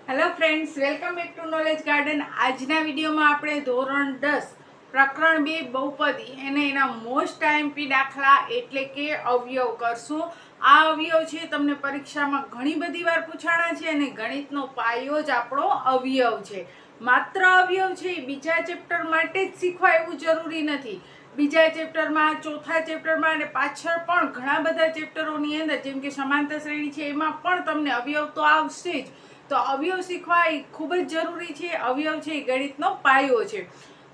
Hello friends, welcome back to knowledge garden. આજના વિડીયોમાં આપણે ધોરણ 10 પ્રકરણ 2 બહુપદી અને એના મોસ્ટ આઈએમપી દાખલા એટલે કે અવયવ કરશું. આ અવયવ છે તમને પરીક્ષામાં ઘણી બધી વાર પૂછાણા છે અને ગણિતનો પાયો જ આપણો અવયવ છે. માત્ર અવયવ છે એ બીજા ચેપ્ટર માટે જ શીખવા એવું જરૂરી નથી. બીજા ચેપ્ટરમાં, ચોથા ચેપ્ટરમાં અને પાછળ પણ ઘણા બધા ચેપ્ટરોની અંદર, જેમ કે સમાંતર શ્રેણી છે, એમાં પણ તમને અવયવ તો આવશે જ. તો અવયવ શીખવા એ ખૂબ જ જરૂરી છે. અવયવ છે એ ગણિતનો પાયો છે.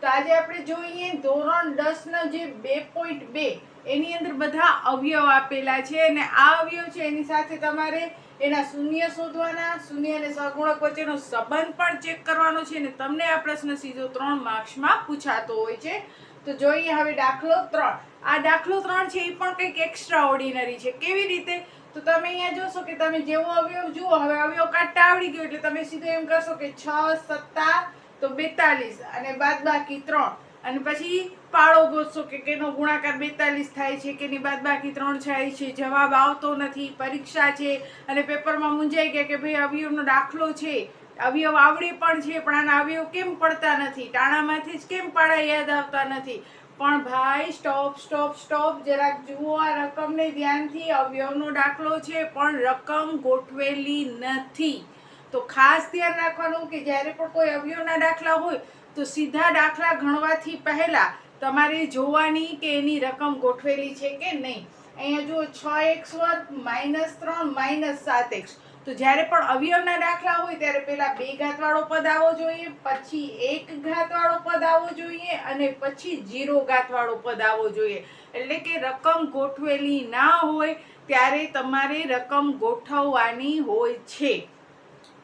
તો આજે આપણે જોઈએ ધોરણ 10 જે 2.2 એની અંદર બધા અવયવ આપેલા છે અને આ અવયવ છે એની સાથે તમારે એના શૂન્ય શોધવાના, શૂન્ય અને સહગુણક વચ્ચેનો સંબંધ પણ ચેક કરવાનો છે અને તમને આ પ્રશ્ન સીધો 3 માર્ક્સમાં પૂછાતો હોય છે. તો જોઈએ હવે દાખલો 3. આ દાખલો 3 છે એ પણ કંઈક એક્સ્ટ્રા ઓર્ડિનરી છે. કેવી રીતે? તો તમે અહીંયા જોશો કે તમે જેવો અવયવ જુઓ, હવે અવયવ કાઢતા આવડી ગયો એટલે તમે સીધું એમ કરશો કે 6 સત્તા તો 42 અને બાદબાકી 3 અને પછી પાળો ગોતશો કે કેનો ગુણાકાર 42 થાય છે, કેની બાદબાકી 3 થાય છે. જવાબ આવતો નથી, પરીક્ષા છે અને પેપરમાં મૂંઝાઈ ગયા કે ભાઈ અવયવનો દાખલો છે, અવયવ આવડે પણ છે પણ આના અવયવ કેમ પડતા નથી, ટાણામાંથી જ કેમ પાડા યાદ આવતા નથી. પણ ભાઈ સ્ટોપ, જરાક જુઓ આ રકમને ધ્યાનથી. અવયવનો દાખલો છે પણ રકમ ગોઠવેલી નથી. તો ખાસ ધ્યાન રાખવાનું કે જ્યારે પણ કોઈ અવયવના દાખલા હોય તો સીધા દાખલા ગણવાથી પહેલા તમારે જોવાની કે એની રકમ ગોઠવેલી છે કે નહીં. અહીંયા જુઓ 6x² -3 -7x. તો જ્યારે પણ અવયવના દાખલા હોય ત્યારે પહેલા 2 ઘાતવાળો પદ આવવો જોઈએ, પછી 1 ઘાતવાળો પદ આવવો જોઈએ અને પછી 0 ઘાતવાળો પદ આવવો જોઈએ. એટલે કે રકમ ગોઠવેલી ના હોય ત્યારે તમારે રકમ ગોઠવવાની હોય છે.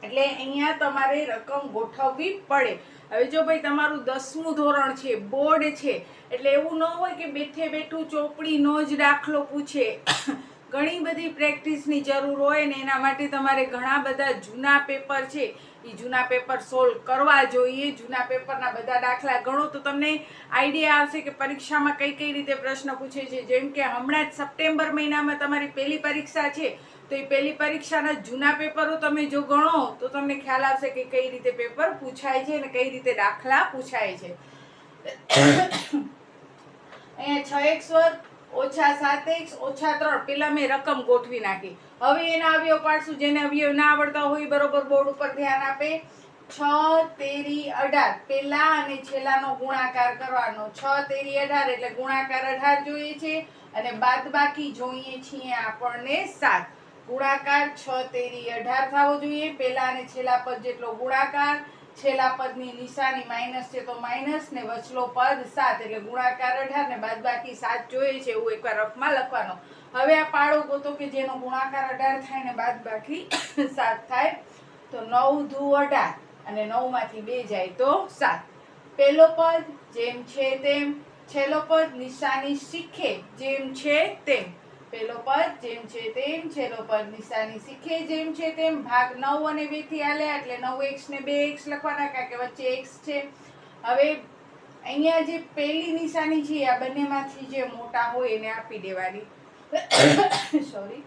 એટલે અહીંયા તમારે રકમ ગોઠવવી પડે. હવે જો ભાઈ તમારું 10મું ધોરણ છે, બોર્ડ છે, એટલે એવું ન હોય કે બેઠે બેઠું ચોપડીનો જ દાખલો પૂછે. ઘણી બધી પ્રેક્ટિસની જરૂર હોય ને એના માટે તમારે ઘણા બધા જૂના પેપર છે એ જૂના પેપર સોલ્વ કરવા જોઈએ. જૂના પેપરના બધા દાખલા ગણો તો તમને આઈડિયા આવશે કે પરીક્ષામાં કઈ કઈ રીતે પ્રશ્ન પૂછે છે. જેમ કે હમણાં જ સપ્ટેમ્બર મહિનામાં તમારી પહેલી પરીક્ષા છે, તો એ પહેલી પરીક્ષાના જૂના પેપરો તમે જો ગણો તો તમને ખ્યાલ આવશે કે કઈ રીતે પેપર પૂછાય છે અને કઈ રીતે દાખલા પૂછાય છે. અહીંયા 6x² -7x -3 પેલા મેં રકમ ગોઠવી નાખી. હવે એના અવયવ પાડશું. જેને અવયવ ના આવડતા હોય બરોબર બોર્ડ ઉપર ધ્યાન આપે. 6 તેરી 18 પેલા અને છેલ્લાનો ગુણાકાર કરવાનો. 6 તેરી 18 એટલે ગુણાકાર 18 જોઈએ છે અને બાદબાકી જોઈએ છીએ આપણને 7. ગુણાકાર 6 તેરી 18 થવો જોઈએ. પેલા અને છેલ્લા પદ જેટલો ગુણાકાર. છેલ્લા પદની નિશાની માઇનસ છે તો માઇનસ ને વચલો પદ 7 એટલે ગુણાકાર 18 ને બાદબાકી 7 જોઈએ છે. એવું એકવાર રફમાં લખવાનો. હવે આ પાડો ગોતો કે જેનો ગુણાકાર 18 થાય ને બાદબાકી 7 થાય. તો 9 દુ 18 અને 9 માંથી 2 જાય તો 7. પહેલો પદ જેમ છે તેમ, છેલ્લો પદ નિશાની શીખે જેમ છે તેમ. પહેલો પદ જેમ છે તેમ, છેલ્લો પદ નિશાની શીખે જેમ છે તેમ. ભાગ 9 અને 2 થી આલ્યા એટલે 9x ને 2x લખવાના કારણ કે વચ્ચે x છે. હવે અહીંયા જે પહેલી નિશાની છે આ બંનેમાંથી જે મોટા હોય એને આપી દેવાની. સોરી.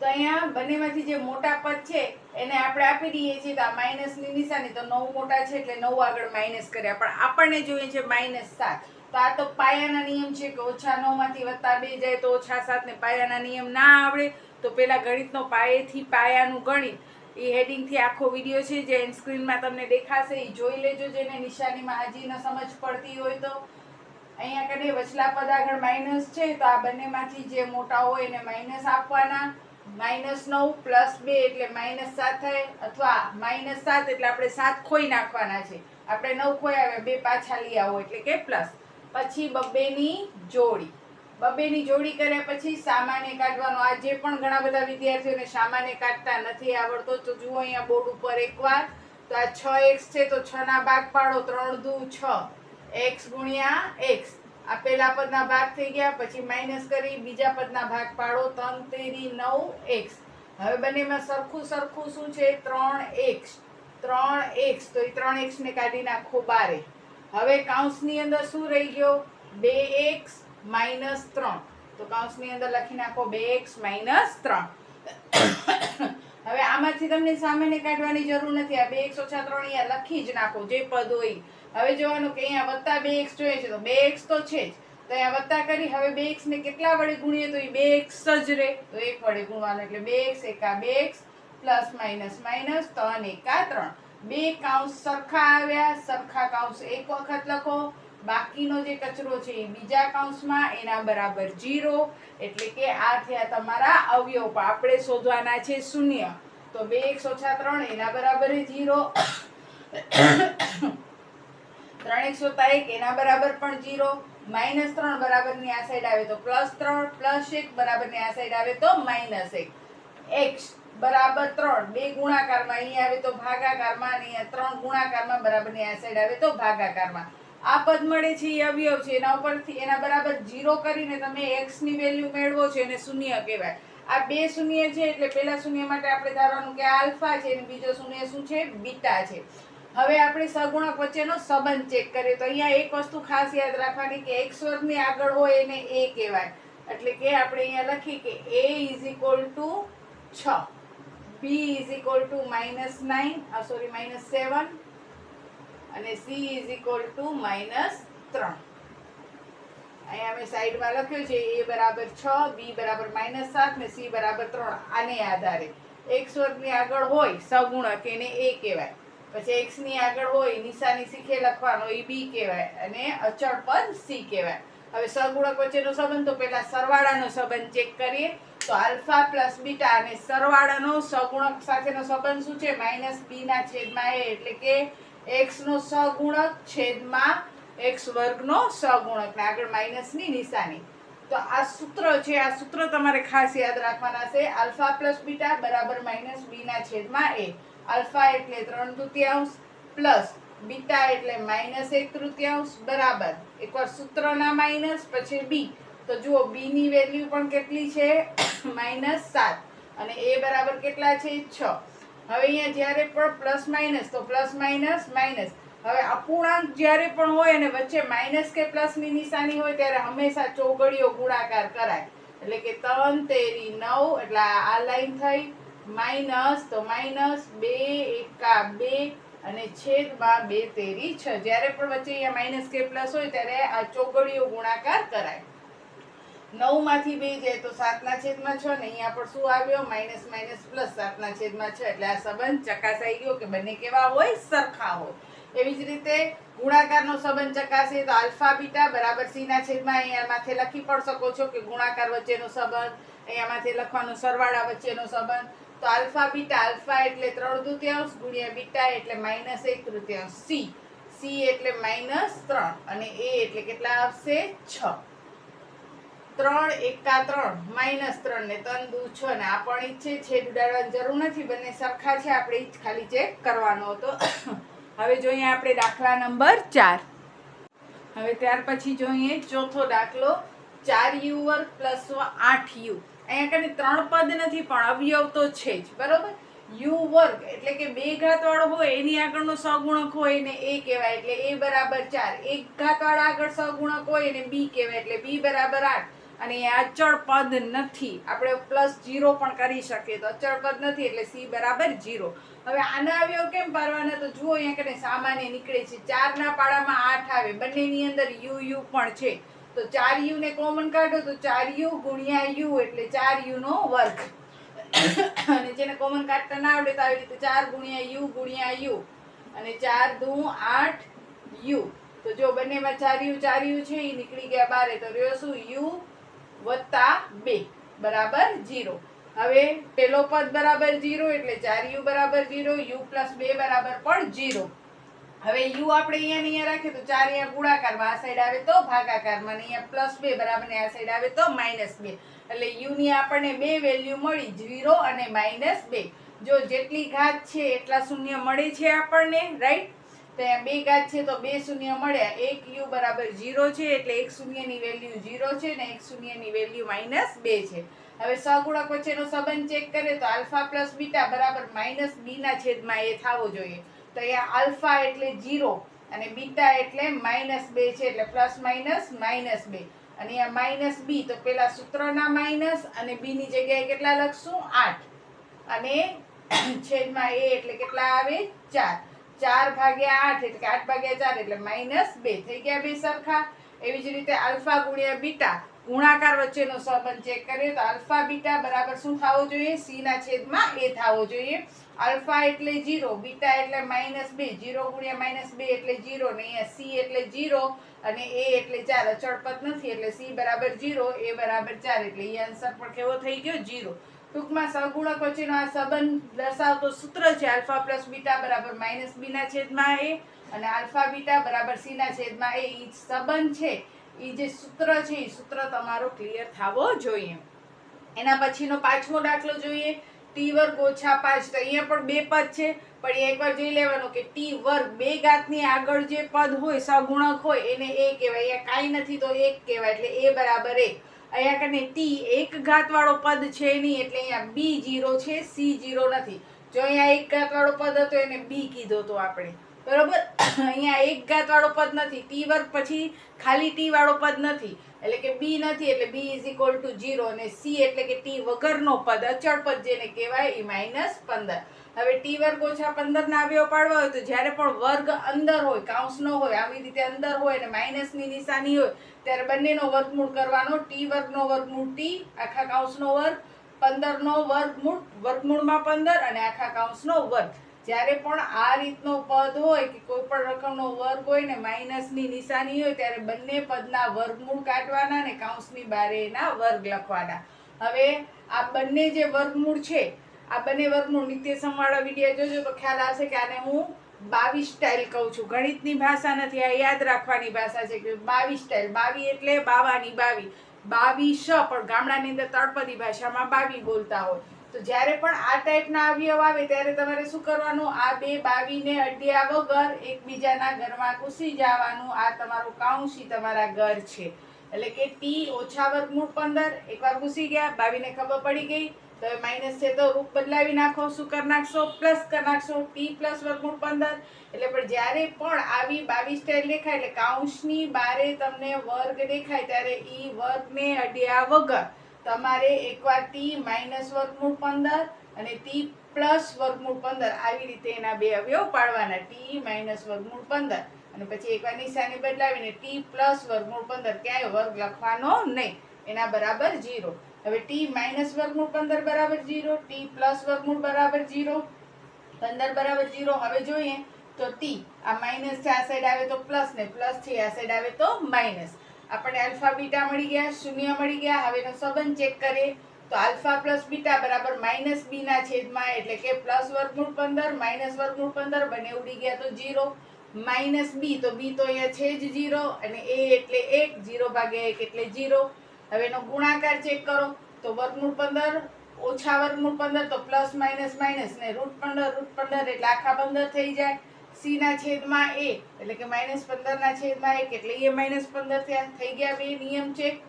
તો અહીંયા બંનેમાંથી જે મોટા પદ છે એને આપણે આપી દઈએ છીએ. તો આ માઇનસની નિશાની, તો 9 મોટા છે એટલે 9 આગળ માઇનસ કર્યા, પણ આપણને જોઈએ છે -7. તો આ તો પાયાના નિયમ છે કે -9 માંથી +2 જાય તો -7 ને પાયાના નિયમ ના આવડે તો પેલા ગણિતનો પાયેથી પાયાનું ગણિત એ હેડિંગથી આખો વિડીયો છે જે એન્ડ સ્ક્રીનમાં તમને દેખાશે, એ જોઈ લેજો જેને નિશાનીમાં હજી ન સમજ પડતી હોય તો. અહીંયા કને વચલા પદ આગળ માઇનસ છે તો આ બંનેમાંથી જે મોટા હોય એને માઇનસ આપવાના. -9 + 2 એટલે -7 થાય, અથવા -7 એટલે આપણે 7 ખોઈ નાખવાના છે. આપણે 9 ખોયા, 2 પાછા લઈ આવો એટલે કે પ્લસ. પછી બબ્બેની જોડી. બબ્બેની જોડી કર્યા પછી સામાન્ય કાઢવાનો. આ જે પણ ઘણા બધા વિદ્યાર્થીઓને સામાન્ય કાઢતા નથી આવડતો તો જુઓ અહીંયા બોર્ડ ઉપર એકવાર. તો આ 6x છે તો 6 ના ભાગ પાડો. 3 દુ 6 x ગુણ્યા x. આ પહેલા પદના ભાગ થઈ ગયા. પછી માઇનસ કરી બીજા પદના ભાગ પાડો. 3 તેરી 9x. હવે બંનેમાં સરખું શું છે? 3x. તો એ 3x ને કાઢી નાખો બારે. હવે કૌંસની અંદર શું રહી ગયો? 2x - 3. તો કૌંસની અંદર લખી નાખો 2x - 3. હવે આમાંથી તમને સામેને કાઢવાની જરૂર નથી, આ 2x ઓછા 3 અહીંયા લખી જ નાખો જે પદ હોય. હવે જોવાનું કે અહીંયા વત્તા 2x જોઈએ છે તો 2x તો છે જ, તો અહીંયા વત્તા કરી. હવે 2x ને કેટલા વડે ગુણીએ તો એ 2x જ રહે, તો 1 વડે ગુણવાનું એટલે 2x એકા 2x પ્લસ માઇનસ માઇનસ 3 એકા 3. બે કાઉન્સ સરખા આવ્યા, સરખા કાઉન્સ એક વખત લખો, બાકીનો જે કચરો છે એ બીજા કાઉન્સમાં, એના બરાબર 0. એટલે કે આ થયા તમારા અવયવ. આપણે શોધવાના છે શૂન્ય, તો 2x ઓછા 3 એના બરાબર 0. 3x વત્તા 1 એના બરાબર પણ 0. -3 બરાબરની આ સાઈડ આવે તો +3, +1 બરાબરની આ સાઈડ આવે તો -1. x બરાબર 3 બે ગુણાકારમાં અહીં આવે તો ભાગાકારમાં, અને અહીંયા 3 ગુણાકારમાં બરાબરની આ સાઈડ આવે તો ભાગાકારમાં. આ પદ મળે છે એ અવયવ છે, એના ઉપરથી એના બરાબર 0 કરીને તમે x ની વેલ્યુ મેળવો છો એને શૂન્ય કહેવાય. આ બે શૂન્ય છે એટલે પહેલા શૂન્ય માટે આપણે ધારવાનું કે આ આલ્ફા છે અને બીજો શૂન્ય શું છે? બીટા છે. હવે આપણે સહગુણક વચ્ચેનો સંબંધ ચેક કરીએ તો અહીંયા એક વસ્તુ ખાસ યાદ રાખવાની કે x વર્ગની આગળ હોય એને a કહેવાય. એટલે કે આપણે અહીંયા લખી કે a = 6, b = -7 અને c = -3. અહીંયા અમે સાઈડમાં લખ્યું છે a બરાબર 6, b બરાબર -7 ને c બરાબર 3. આને આધારે x વર્ગની આગળ હોય સહગુણક એને a કહેવાય, પછી x ની આગળ હોય નિશાની શીખે લખવાનો એ b કહેવાય, અને અચળ પદ c કહેવાય. હવે સહગુણક વચ્ચેનો સંબંધ તો પહેલા સરવાળાનો સંબંધ ચેક કરીએ તો આલ્ફા પ્લસ બીટા, અને સરવાળાનો સહગુણક સાથેનો સંબંધ શું છે? -b/a. એટલે કે x નો સહગુણક છેદમાં x વર્ગનો સહગુણક, ને આગળ માઇનસની નિશાની. તો આ સૂત્ર છે, આ સૂત્ર તમારે ખાસ યાદ રાખવાના છે. આલ્ફા પ્લસ બીટા બરાબર -b/a. આલ્ફા એટલે 3/3 પ્લસ બીટા એટલે -1/3 બરાબર, એકવાર સૂત્રના માઇનસ પછી b. તો જુઓ b ની વેલ્યુ પણ કેટલી છે? -7, અને a બરાબર કેટલા છે? 6. હવે અહીંયા જ્યારે પણ પ્લસ માઇનસ તો પ્લસ માઇનસ માઇનસ. હવે અપૂર્ણાંક જ્યારે પણ હોય અને વચ્ચે માઇનસ કે પ્લસ ની નિશાની હોય ત્યારે હંમેશા ચોગડીયો ગુણાકાર કરાય. એટલે કે 3 તેરી 9 એટલે આ લાઈન થઈ, માઇનસ તો માઇનસ 2 એકા 2 અને છેદમાં 2 તેરી 6. જ્યારે પણ વચ્ચે અહીંયા માઇનસ કે પ્લસ હોય ત્યારે આ ચોગડીયો ગુણાકાર કરાય. 9 માંથી 2 જાય તો 7/6, ને અહીંયા પણ શું આવ્યો? Minus minus plus 7/6. એટલે આ સંબંધ ચકાસાઈ ગયો કે બંને કેવા હોય? સરખા હોય. એવી જ રીતે ગુણાકારનો સંબંધ ચકાસીએ તો આલ્ફા બીટા બરાબર c/, અહીંયા માથે લખી પણ શકો છો કે ગુણાકાર વચ્ચેનો સંબંધ, અહીંયા માથે લખવાનો સરવાળા વચ્ચેનો સંબંધ. તો આલ્ફા બીટા, આલ્ફા એટલે 3/3 ગુણ્યા બીટા એટલે -1/3. c એટલે -3 અને a એટલે કેટલા આવશે? 6. 3 એકા 3 -3 ને 3 દુ 6, ને આ પણ ઈ છે, છેદ ઉડાડવાની જરૂર નથી, બંને સરખા છે, આપણે ઈ જ ખાલી ચેક કરવાનો હતો. હવે જોઈએ આપણે દાખલા નંબર 4. હવે ત્યાર પછી જોઈએ ચોથો દાખલો, 4u² + 8u. અહીંયા કને 3 પદ નથી પણ અવયવ તો છે જ, બરોબર. u² એટલે કે 2 ઘાત વાળો હોય એની આગળનો સહગુણક હોય એને a કહેવાય, એટલે a બરાબર 4. 1 ઘાત વાળા આગળ સહગુણક હોય એને b કહેવાય, એટલે b બરાબર 8. અને એ અચળ પદ નથી, આપણે +0 પણ કરી શકીએ, તો અચળ પદ નથી એટલે c બરાબર 0. હવે આના અવયવ કેમ પાડવાના? તો જુઓ અહીંયા કને સામાન્ય નીકળે છે, 4 ના પાડામાં 8 આવે, બંનેની અંદર u પણ છે, તો 4u ને કોમન કાઢો તો 4u ગુણ્યા u એટલે 4u². અને જેને કોમન કાઢતા ના આવડે તો આવી રીતે 4 ગુણ્યા u ગુણ્યા u, અને 4 દુ 8u. તો જો બંનેમાં 4u છે એ નીકળી ગયા બારે, તો રહ્યો શું? u + 2 બરાબર 0. હવે પેલો પદ બરાબર 0 એટલે 4u બરાબર 0, u + 2 બરાબર પણ 0. હવે u આપણે અહીંયા ને અહીંયા રાખીએ તો 4 અહીંયા ગુણાકારમાં આ સાઈડ આવે તો ભાગાકારમાં, અને અહીંયા +2 બરાબર ને આ સાઈડ આવે તો -2. એટલે u ની આપણને બે વેલ્યુ મળી, 0 અને -2. જો જેટલી ઘાત છે એટલા શૂન્ય મળે છે આપણને, રાઈટ. તો અહીંયા 2 ઘાત છે તો 2 શૂન્ય મળ્યા. 1u બરાબર 0 છે એટલે 1 શૂન્યની વેલ્યુ 0 છે ને 1 શૂન્યની વેલ્યુ -2 છે. હવે સહગુણક વચ્ચેનો સંબંધ ચેક કરીએ તો આલ્ફા પ્લસ બીટા બરાબર -b/a થવો જોઈએ. તો અહીંયા આલ્ફા એટલે 0 અને બીટા એટલે -2 છે, એટલે પ્લસ માઇનસ -2. અને અહીંયા -b તો પેલા સૂત્રના માઇનસ અને b ની જગ્યાએ કેટલા લખશું? 8. અને છેદમાં a એટલે કેટલા આવે 4. 4 ભાગ્યા 8 એટલે કે 8 ભાગ્યા 4 એટલે -2 થઈ ગયા બે સરખા. એવી જ રીતે આલ્ફા ગુણ્યા બીટા ગુણાકાર વચ્ચેનો સંબંધ ચેક કરીએ તો આલ્ફા બીટા બરાબર શું થવો જોઈએ? c ના છેદમાં a થવો જોઈએ. આલ્ફા એટલે 0, બીટા એટલે -2, 0 ગુણ્યા -2 એટલે 0 ને અહીંયા c એટલે 0 અને a એટલે 4. અચળ પદ નથી એટલે c બરાબર 0, a બરાબર 4 એટલે એ આન્સર પણ કેવો થઈ ગયો? 0. ટૂંકમાં સહગુણક વચ્ચેનો આ સંબંધ દર્શાવતો સૂત્ર છે આલ્ફા પ્લસ બીટા બરાબર -b ના છેદમાં a અને આલ્ફા બીટા બરાબર c ના છેદમાં a. ઈ સંબંધ છે, ઈ જે સૂત્ર છે એ સૂત્ર તમારો ક્લિયર થવો જોઈએ. એના પછીનો પાંચમો દાખલો જોઈએ. t વર્ગ ઓછા 5. તો અહીંયા પણ બે પદ છે, પણ એકવાર જોઈ લેવાનું કે t વર્ગ બે ઘાતની આગળ જે પદ હોય સહગુણક હોય એને a કહેવાય. અહીંયા કાંઈ નથી તો 1 કહેવાય એટલે a બરાબર 1. અહીંયા કને t એક ઘાત વાળો પદ છે નહીં એટલે અહીંયા b 0 છે, c 0 નથી. જો અહીંયા એક ઘાત વાળો પદ હતો એને b કીધો તો આપણે, બરોબર. અહીંયા એક ઘાત વાળો પદ નથી, t વર્ગ પછી ખાલી t વાળો પદ નથી એટલે કે b નથી એટલે b = 0 અને c એટલે કે t વગરનો પદ અચળ પદ જેને કહેવાય એ -15. હવે t વર્ગ ઓછા 15 ના અવયવ પાડવા હોય તો જ્યારે પણ વર્ગ અંદર હોય, કાઉન્સ ન હોય, આવી રીતે અંદર હોય અને માઇનસની નિશાની હોય ત્યારે બંનેનો વર્ગમૂળ કરવાનો. t વર્ગનો વર્ગમૂળ t આખા કાઉન્સનો વર્ગ, 15 નો વર્ગમૂળ વર્ગમૂળમાં 15 અને આખા કાઉન્સનો વર્ગ. જ્યારે પણ આ રીતનો પદ હોય કે કોઈ પણ રકમનો વર્ગ હોય ને માઇનસની નિશાની હોય ત્યારે બંને પદના વર્ગમૂળ કાઢવાના ને કાઉન્સની બારે એના વર્ગ લખવાના. હવે આ બંને જે વર્ગમૂળ છે, આ બંને વર્ગમૂળ નિત્યસમવાળો વિડીયો જોજો તો ખ્યાલ આવશે કે આને હું 22 સ્ટાઇલ કહું છું. ગણિતની ભાષા નથી, આ યાદ રાખવાની ભાષા છે કે 22 સ્ટાઇલ. 22 એટલે બાવાની 22, 22 પણ ગામડાની અંદર તળપદી ભાષામાં 22 બોલતા હોય. તો જ્યારે પણ આ ટાઈપના અવયવ આવે ત્યારે તમારે શું કરવાનું? આ બે 22 ને અડ્યા વગર એકબીજાના ઘરમાં ઘૂસી જવાનું. આ તમારું કાઉન્સ, તમારા ઘર છે એટલે કે t ઓછા વર્ગમૂળ 15 એકવાર ઘૂસી ગયા, 22 ને ખબર પડી ગઈ. તો હવે માઇનસ છે તો રૂપ બદલાવી નાખો. શું કરી નાખશો? પ્લસ કરી નાખશો. t પ્લસ વર્ગમૂળ 15 એટલે પણ જ્યારે પણ આવી 22 સ્ટાઇલ દેખાય એટલે કાઉન્સની બારે તમને વર્ગ દેખાય ત્યારે ઈ વર્ગને અડ્યા વગર તમારે એકવાર t માઇનસ વર્ગમૂળ 15 અને t પ્લસ વર્ગમૂળ 15 આવી રીતે એના બે અવયવ પાડવાના. t માઇનસ વર્ગમૂળ 15 અને પછી એકવાર નિશાની બદલાવીને t પ્લસ વર્ગમૂળ 15, ક્યાંય વર્ગ લખવાનો નહીં, એના બરાબર 0. હવે t માઇનસ વર્ગમૂળ 15 બરાબર 0, t પ્લસ વર્ગમૂળ બરાબર 0, 15 બરાબર 0. હવે જોઈએ તો t આ માઇનસ છે આ સાઈડ આવે તો પ્લસ ને પ્લસ છે આ સાઈડ આવે તો માઇનસ. આપણે આલ્ફા બીટા મળી ગયા, શૂન્ય મળી ગયા. હવે એનો સંબંધ ચેક કરીએ તો આલ્ફા પ્લસ બીટા બરાબર -b ના છેદમાં એટલે કે પ્લસ વર્ગમૂળ 15 માઇનસ વર્ગમૂળ 15 બંને ઉડી ગયા તો 0. -b તો b તો અહીંયા છે જ 0 અને a એટલે 1, 0 ભાગ્યા 1 એટલે 0. હવે એનો ગુણાકાર ચેક કરો તો વર્ગમૂળ 15 ઓછા વર્ગમૂળ 15 તો પ્લસ માઇનસ માઇનસ ને √15 એટલે આખા 15 થઈ જાય. c ના છેદમાં a એટલે કે -15 ના છેદમાં 1 એટલે એ -15 થયા. થઈ ગયા બે નિયમ ચેક.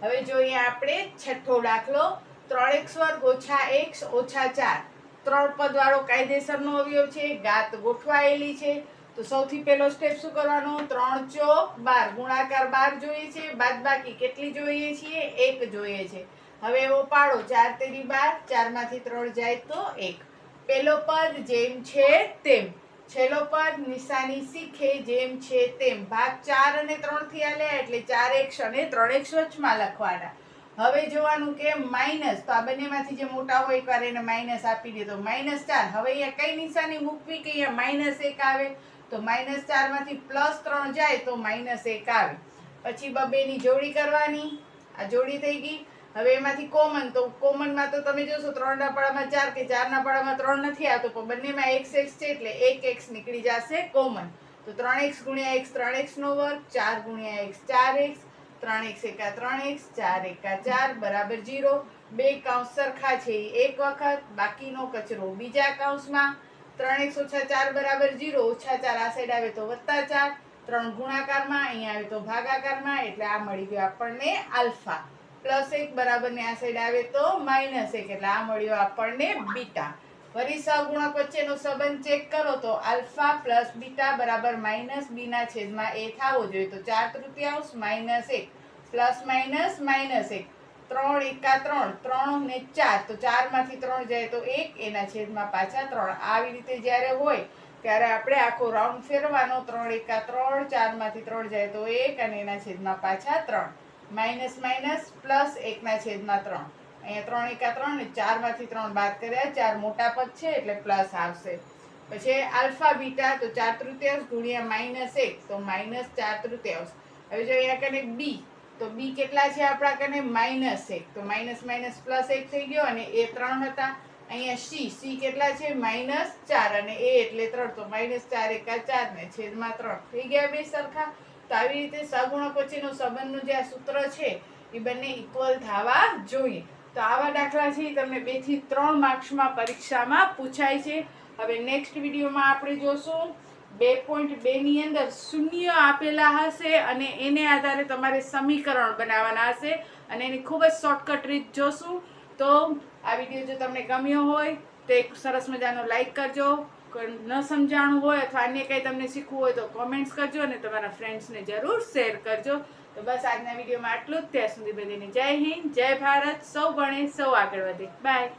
હવે જોઈએ આપણે છઠ્ઠો દાખલો. 3x વર્ગ ઓછા x ઓછા 4 ત્રણ પદ વાળો કાયદેસરનો અવયવ છે, ઘાત ગોઠવાયેલી છે. તો સૌથી પહેલો સ્ટેપ શું કરવાનો? 3 ચોક 12 ગુણાકાર 12 જોઈએ છે, બાદબાકી કેટલી જોઈએ છીએ? 1 જોઈએ છે. હવે એવો પાડો 4 તેરી 12, 4 માંથી 3 જાય તો 1. પહેલો પદ જેમ છે તેમ, છેલ્લો પદ નિશાની શીખે જેમ છે તેમ. ભાગ 4 અને 3 થી આલ્યા એટલે 4x અને 3x વચમાં લખવાના. હવે જોવાનું કે માઇનસ, તો આ બંનેમાંથી જે મોટા હોય એકવાર એને માઇનસ આપી દે તો -4. હવે અહીંયા કઈ નિશાની મૂકવી કે અહીંયા -1 આવે? તો -4 માંથી +3 જાય તો -1 આવે. પછી બબેની જોડી કરવાની. આ જોડી થઈ ગઈ. હવે એમાંથી કોમન, તો કોમનમાં તો તમે જોશો 3 ના પાડામાં 4 કે 4 ના પાડામાં 3 નથી આવતો પણ બંનેમાં x છે એટલે 1x નીકળી જશે કોમન. તો 3x ગુણ્યા x 3x નો વર્ગ, 4 ગુણ્યા x 4x, 3x એકા 3x, 4 એકા 4 બરાબર 0. બે કાઉન્સ સરખા છે એક વખત, બાકીનો કચરો બીજા કાઉન્સમાં. 3x ઓછા 4 બરાબર 0, ઓછા 4 આ સાઈડ આવે તો +4, 3 ગુણાકારમાં અહીંયા આવે તો ભાગાકારમાં એટલે આ મળી ગયો આપણને આલ્ફા. +1 બરાબર ને આ સાઈડ આવે તો -1 એટલે આ મળ્યો આપણને બીટા. ફરી સહગુણક વચ્ચેનો સંબંધ ચેક કરો તો આલ્ફા પ્લસ બીટા બરાબર -b ના છેદમાં a થવો જોઈએ. તો 4/3 -1 પ્લસ માઇનસ -1 3 એકા 3, 3 ને 4, તો 4 માંથી 3 જાય તો 1, એના છેદમાં પાછા 3. આવી રીતે જ્યારે હોય ત્યારે આપણે આખો રાઉન્ડ ફેરવાનો. 3 એકા 3, 4 માંથી 3 જાય તો 1, અને એના છેદમાં પાછા 3. માઇનસ માઇનસ પ્લસ 1 ના છેદમાં 3. અહીંયા 3 એકા 3 ને 4 માંથી 3 બાદ કર્યા, 4 મોટા પદ છે એટલે પ્લસ આવશે. પછી આલ્ફા બીટા, તો 4/3 ગુણ્યા -1, તો -4/3. હવે જો અહીંયા કને બી, તો બી કેટલા છે આપણા કને? -1, તો માઇનસ માઇનસ પ્લસ 1 થઈ ગયો, અને એ 3 હતા. અહીંયા સી કેટલા છે? -4, અને એ એટલે 3, તો -4 એકા 4 ને છેદમાં 3 થઈ ગયા બે સરખા. તો આવી રીતે સહગુણક વચ્ચેનો સંબંધનું જે આ સૂત્ર છે એ બંને ઇક્વલ થવા જોઈએ. તો આવા દાખલા છે એ તમને 2 થી 3 માર્ક્સમાં પરીક્ષામાં પૂછાય છે. હવે નેક્સ્ટ વિડીયોમાં આપણે જોશું 2.2 ની અંદર શૂન્ય આપેલા હશે અને એને આધારે તમારે સમીકરણ બનાવવાના હશે, અને એની ખૂબ જ શોર્ટકટ રીત જોશું. તો આ વિડીયો જો તમને ગમ્યો હોય તો એક સરસ મજાનો લાઈક કરજો. ન સમજાણું હોય અથવા અન્ય કંઈ તમને શીખવું હોય તો કોમેન્ટ્સ કરજો, અને તમારા ફ્રેન્ડ્સને જરૂર શેર કરજો. તો બસ આજના વિડીયોમાં આટલું જ. ત્યાં સુધી બધાને જય હિન્દ, જય ભારત. સૌ ભણે સૌ આગળ વધે. બાય.